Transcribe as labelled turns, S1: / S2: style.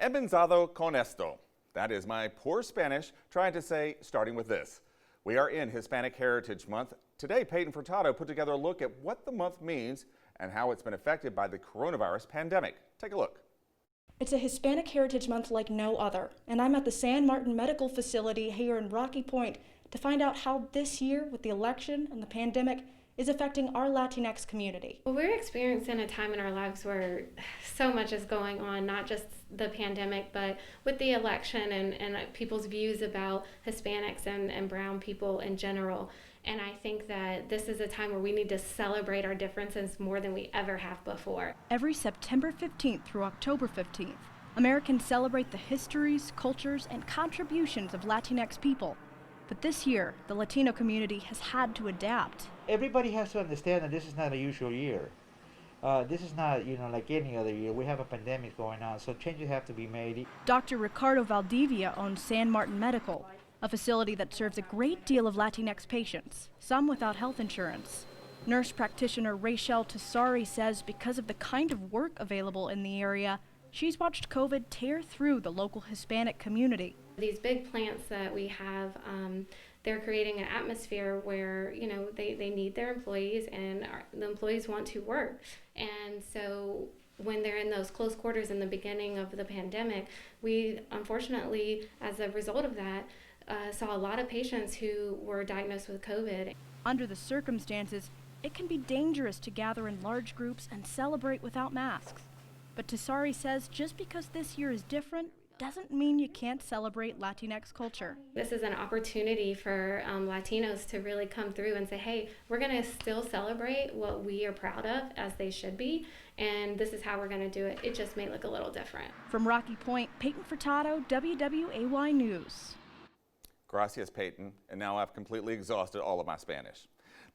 S1: Empezado con esto. That is my poor Spanish trying to say starting with this. We are in Hispanic Heritage Month. Today, Peyton Furtado put together a look at what the month means and how it's been affected by the coronavirus pandemic. Take a look.
S2: It's a Hispanic Heritage Month like no other, and I'm at the San Martin Medical Facility here in Rocky Point to find out how this year, with the election and the pandemic, is affecting our Latinx community.
S3: Well, we're experiencing a time in our lives where so much is going on, not just the pandemic, but with the election and people's views about Hispanics and brown people in general. And I think that this is a time where we need to celebrate our differences more than we ever have before.
S2: Every September 15th through October 15th, Americans celebrate the histories, cultures, and contributions of Latinx people. But this year, the Latino community has had to adapt.
S4: Everybody has to understand that this is not a usual year. This is not, like any other year. We have a pandemic going on, so changes have to be made.
S2: Dr. Ricardo Valdivia owns San Martin Medical, a facility that serves a great deal of Latinx patients, some without health insurance. Nurse practitioner Rachel Tessari says because of the kind of work available in the area, she's watched COVID tear through the local Hispanic community.
S3: These big plants that we have, they're creating an atmosphere where, they need their employees and the employees want to work. And so when they're in those close quarters in the beginning of the pandemic, we unfortunately, as a result of that, saw a lot of patients who were diagnosed with COVID.
S2: Under the circumstances, it can be dangerous to gather in large groups and celebrate without masks. But Tessari says just because this year is different doesn't mean you can't celebrate Latinx culture.
S3: This is an opportunity for Latinos to really come through and say, hey, we're going to still celebrate what we are proud of, as they should be, and this is how we're going to do it. It just may look a little different.
S2: From Rocky Point, Peyton Furtado, WWAY News.
S1: Gracias, Peyton. And now I've completely exhausted all of my Spanish.